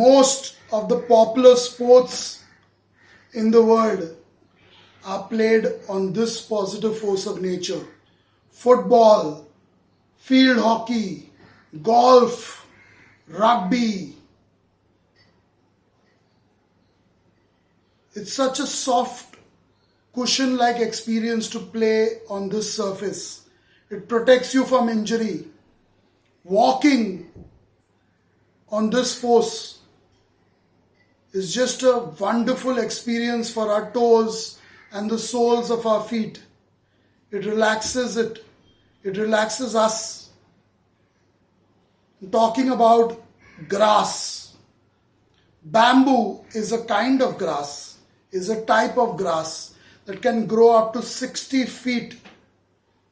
Most of the popular sports in the world are played on this positive force of nature. Football, field hockey, golf, rugby. It's such a soft, cushion-like experience to play on this surface. It protects you from injury. Walking on this force is just a wonderful experience for our toes and the soles of our feet. It relaxes it. It relaxes us. I'm talking about grass. Bamboo is a kind of grass, is a type of grass that can grow up to 60 feet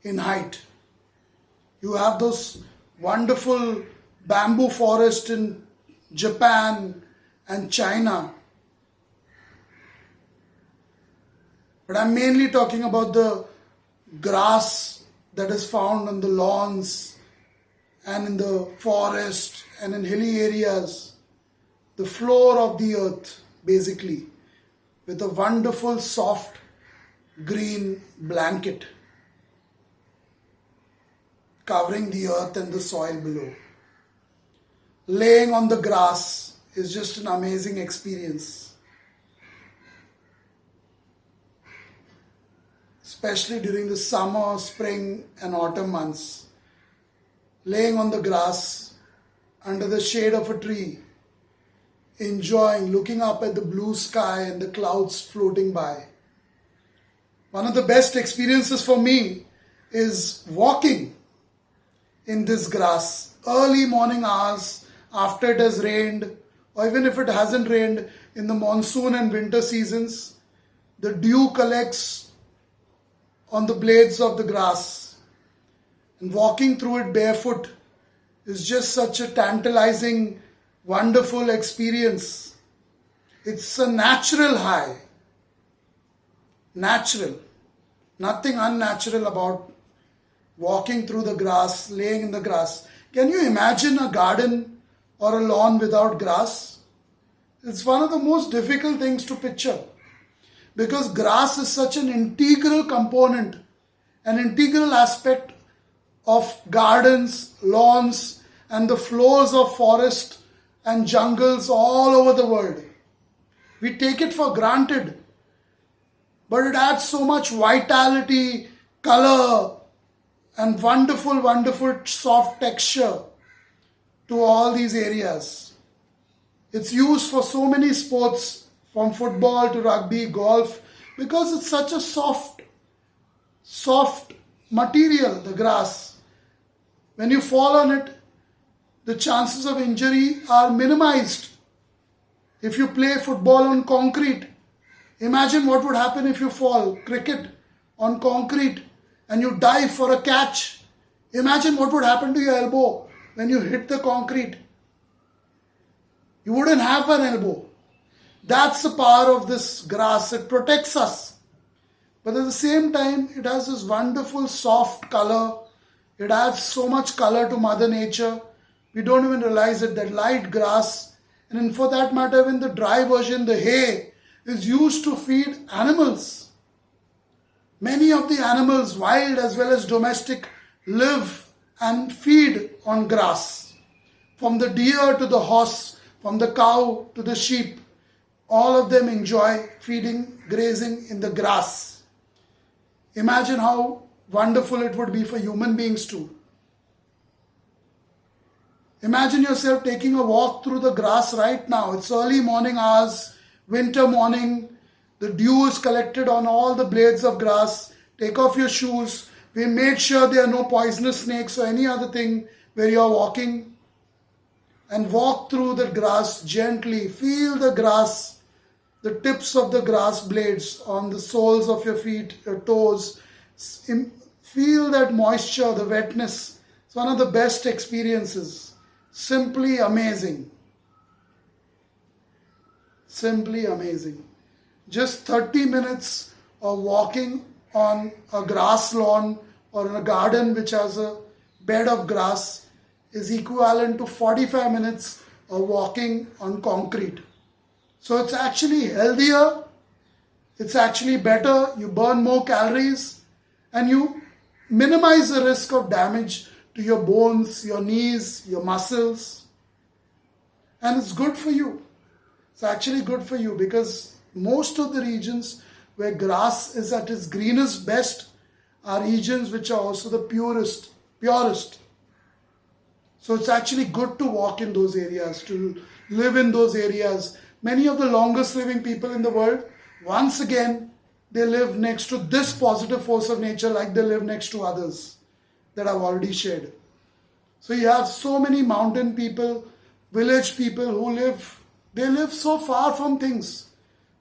in height. You have those wonderful bamboo forests in Japan and China. But I'm mainly talking about the grass that is found on the lawns and in the forest and in hilly areas. The floor of the earth, basically, with a wonderful soft green blanket covering the earth and the soil below. Laying on the grass is just an amazing experience, especially during the summer, spring and autumn months. Laying on the grass under the shade of a tree, enjoying, looking up at the blue sky and the clouds floating by. One of the best experiences for me is walking in this grass, early morning hours after it has rained, or even if it hasn't rained in the monsoon and winter seasons. The dew collects on the blades of the grass, and walking through it barefoot is just such a tantalizing, wonderful experience. It's a natural high. Natural. Nothing unnatural about walking through the grass, laying in the grass. Can you imagine a garden or a lawn without grass? It's one of the most difficult things to picture, because grass is such an integral component, an integral aspect of gardens, lawns, and the floors of forest and jungles all over the world. We take it for granted, but it adds so much vitality, color, and wonderful, wonderful soft texture to all these areas. It's used for so many sports, from football to rugby, golf, because it's such a soft material, the grass. When you fall on it, the chances of injury are minimized. If you play football on concrete, imagine what would happen if you fall. Cricket on concrete and you dive for a catch. Imagine what would happen to your elbow when you hit the concrete. You wouldn't have an elbow. That's the power of this grass. It protects us. But at the same time, it has this wonderful soft color. It adds so much color to Mother Nature. We don't even realize it, that light grass, and for that matter, even the dry version, the hay, is used to feed animals. Many of the animals, wild as well as domestic, live and feed on grass. From the deer to the horse, from the cow to the sheep, all of them enjoy feeding, grazing in the grass. Imagine how wonderful it would be for human beings too. Imagine yourself taking a walk through the grass right now. It's early morning hours, winter morning. The dew is collected on all the blades of grass. Take off your shoes. We made sure there are no poisonous snakes or any other thing where you are walking. And walk through the grass gently. Feel the grass, the tips of the grass blades on the soles of your feet, your toes. Feel that moisture, the wetness. It's one of the best experiences. Simply amazing. Simply amazing. Just 30 minutes of walking on a grass lawn or in a garden which has a bed of grass is equivalent to 45 minutes or walking on concrete. So it's actually healthier, it's actually better, you burn more calories, and you minimize the risk of damage to your bones, your knees, your muscles. And it's good for you. It's actually good for you because most of the regions where grass is at its greenest best are regions which are also the purest. So it's actually good to walk in those areas, to live in those areas. Many of the longest living people in the world, once again, they live next to this positive force of nature like they live next to others that I've already shared. So you have so many mountain people, village people who they live so far from things,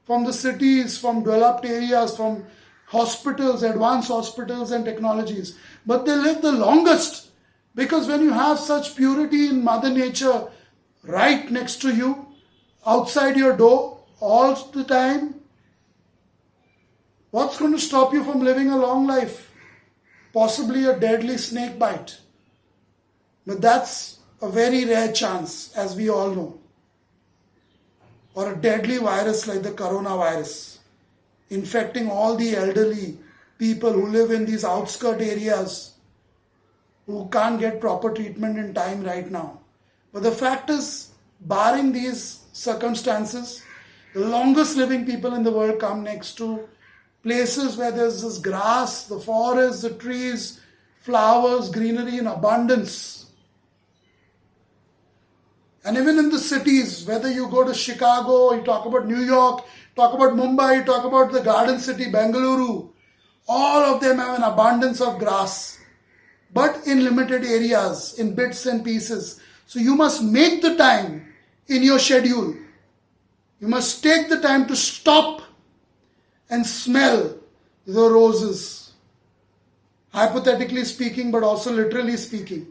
from the cities, from developed areas, from hospitals, advanced hospitals and technologies. But they live the longest because when you have such purity in Mother Nature right next to you, outside your door, all the time, what's going to stop you from living a long life? Possibly a deadly snake bite. But that's a very rare chance, as we all know. Or a deadly virus like the coronavirus, infecting all the elderly people who live in these outskirt areas who can't get proper treatment in time right now. But the fact is, barring these circumstances, the longest living people in the world come next to places where there's this grass, the forests, the trees, flowers, greenery in abundance. And even in the cities, whether you go to Chicago, you talk about New York, talk about Mumbai, talk about the garden city, Bengaluru, all of them have an abundance of grass, but in limited areas, in bits and pieces. So you must make the time in your schedule. You must take the time to stop and smell the roses. Hypothetically speaking, but also literally speaking.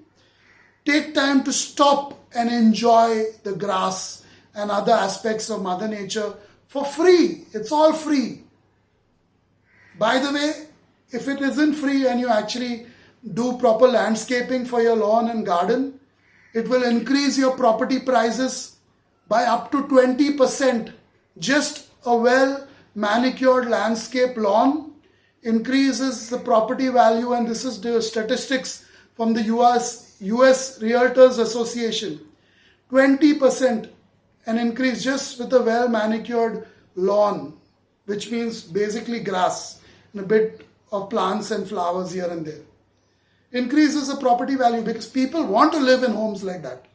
Take time to stop and enjoy the grass and other aspects of Mother Nature for free. It's all free. By the way, if it isn't free and you actually do proper landscaping for your lawn and garden, it will increase your property prices by up to 20%. Just a well manicured landscape lawn increases the property value, and this is the statistics from the US Realtors Association. 20% an increase just with a well manicured lawn, which means basically grass and a bit of plants and flowers here and there. Increases the property value because people want to live in homes like that.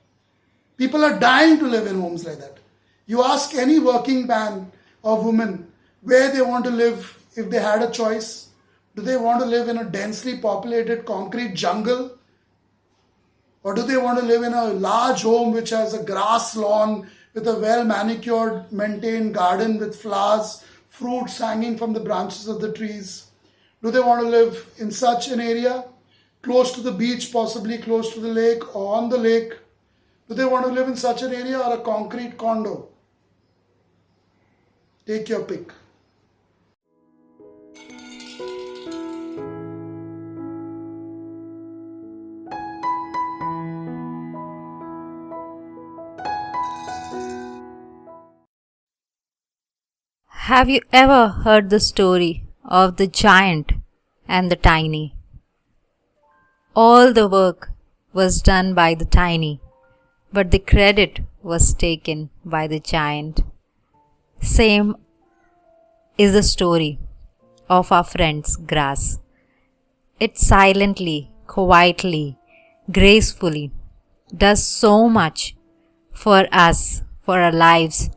People are dying to live in homes like that. You ask any working man or woman where they want to live if they had a choice. Do they want to live in a densely populated concrete jungle? Or do they want to live in a large home which has a grass lawn with a well manicured, maintained garden with flowers, fruits hanging from the branches of the trees? Do they want to live in such an area? Close to the beach, possibly close to the lake or on the lake? Do they want to live in such an area or a concrete condo? Take your pick. Have you ever heard the story of the giant and the tiny? All the work was done by the tiny, but the credit was taken by the giant. Same is the story of our friend's grass. It silently, quietly, gracefully does so much for us, for our lives,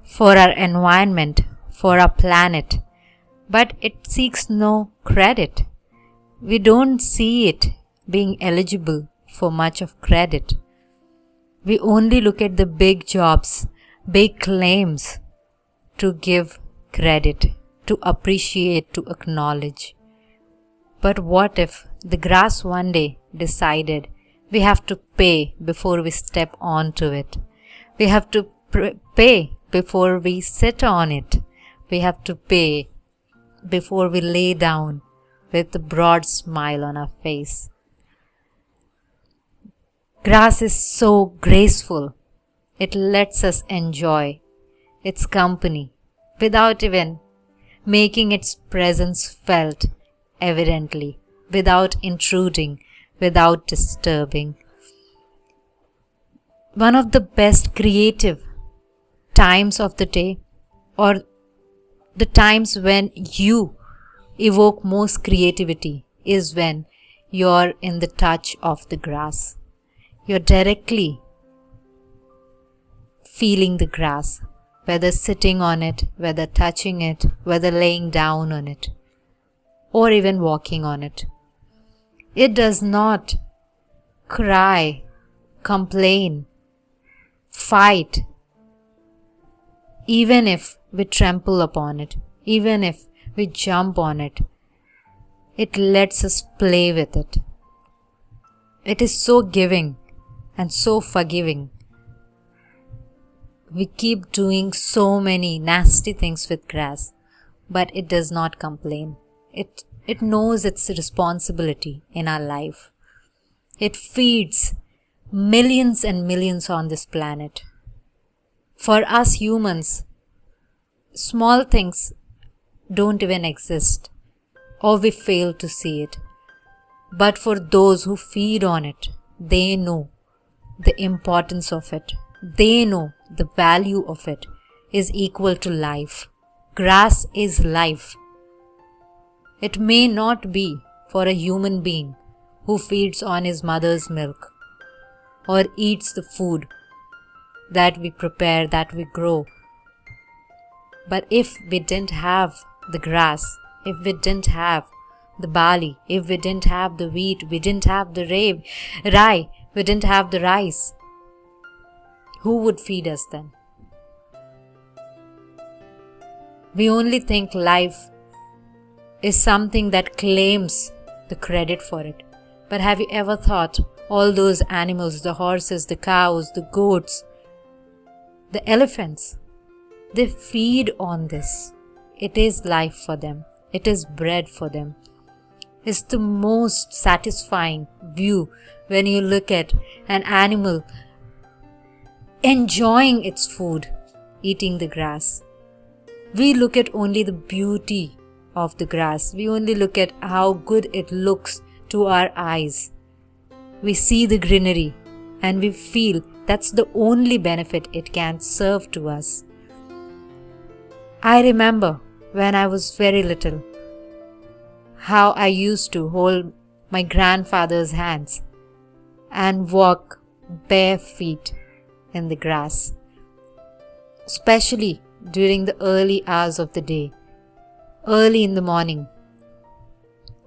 for our environment, for our planet, but it seeks no credit. We don't see it being eligible for much of credit. We only look at the big jobs, big claims to give credit, to appreciate, to acknowledge. But what if the grass one day decided we have to pay before we step onto it? We have to pay before we sit on it. We have to pay before we lay down with a broad smile on our face. Grass is so graceful. It lets us enjoy its company without even making its presence felt evidently, without intruding, without disturbing. One of the best creative times of the day, or the times when you evoke most creativity, is when you're in the touch of the grass. You're directly feeling the grass, whether sitting on it, whether touching it, whether laying down on it, or even walking on it. It does not cry, complain, fight, even if we trample upon it, even if we jump on it. It lets us play with it. It is so giving and so forgiving. We keep doing so many nasty things with grass, but it does not complain. It knows its responsibility in our life. It feeds millions and millions on this planet. For us humans, small things don't even exist, or we fail to see it. But for those who feed on it, they know the importance of it. They know the value of it is equal to life. Grass is life. It may not be for a human being who feeds on his mother's milk or eats the food that we prepare, that we grow. But if we didn't have the grass, if we didn't have the barley, if we didn't have the wheat, we didn't have the rye, we didn't have the rice, who would feed us then? We only think life is something that claims the credit for it. But have you ever thought all those animals, the horses, the cows, the goats, the elephants, they feed on this. It is life for them. It is bread for them. It's the most satisfying view when you look at an animal enjoying its food, eating the grass. We look at only the beauty of the grass. We only look at how good it looks to our eyes. We see the greenery and we feel that's the only benefit it can serve to us. I remember when I was very little, how I used to hold my grandfather's hands and walk bare feet in the grass, especially during the early hours of the day, early in the morning,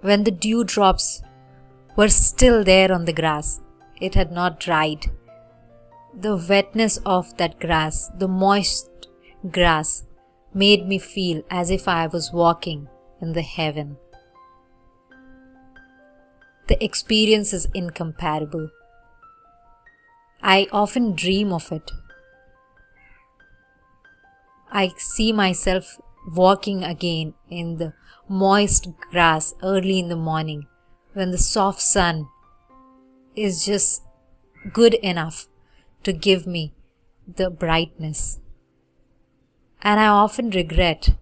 when the dewdrops were still there on the grass. It had not dried. The wetness of that grass, the moist grass, made me feel as if I was walking in the heaven. The experience is incomparable. I often dream of it. I see myself walking again in the moist grass early in the morning when the soft sun is just good enough to give me the brightness. And I often regret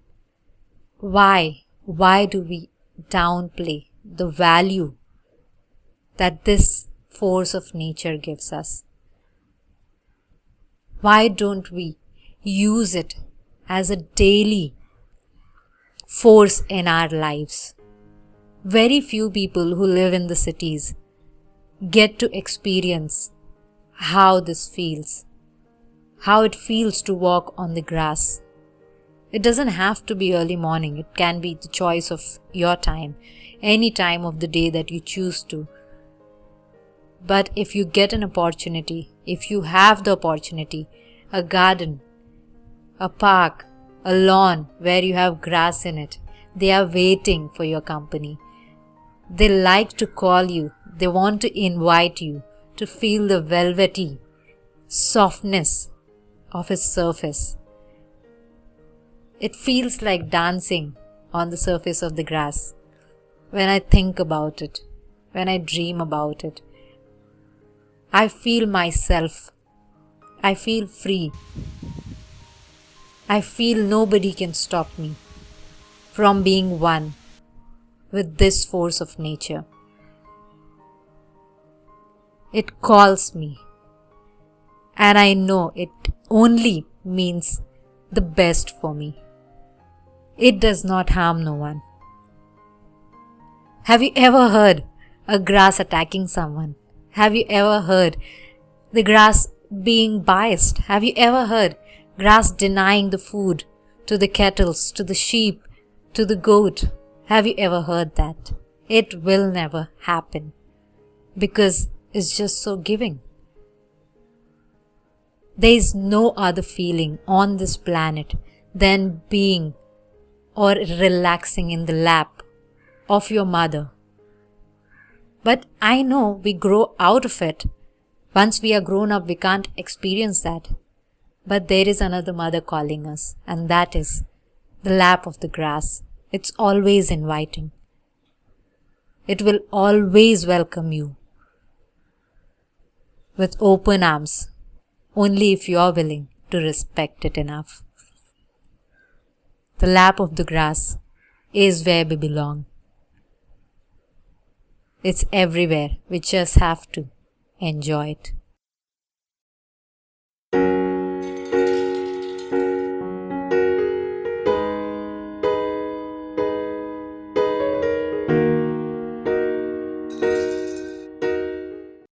why do we downplay the value that this force of nature gives us? Why don't we use it as a daily force in our lives? Very few people who live in the cities get to experience how this feels, how it feels to walk on the grass. It doesn't have to be early morning. It can be the choice of your time, any time of the day that you choose to. But if you get an opportunity, if you have the opportunity, a garden, a park, a lawn where you have grass in it, they are waiting for your company. They like to call you. They want to invite you to feel the velvety softness of its surface. It feels like dancing on the surface of the grass. When I think about it, when I dream about it, I feel myself I feel free. I feel nobody can stop me from being one with this force of nature. It calls me, and I know it only means the best for me. It does not harm no one. Have you ever heard a grass attacking someone? Have you ever heard the grass being biased? Have you ever heard grass denying the food to the kettles, to the sheep, to the goat? Have you ever heard that? It will never happen because it's just so giving. There is no other feeling on this planet than being or relaxing in the lap of your mother. But I know we grow out of it. Once we are grown up, we can't experience that. But there is another mother calling us, and that is the lap of the grass. It's always inviting. It will always welcome you with open arms, only if you are willing to respect it enough. The lap of the grass is where we belong. It's everywhere. We just have to enjoy it.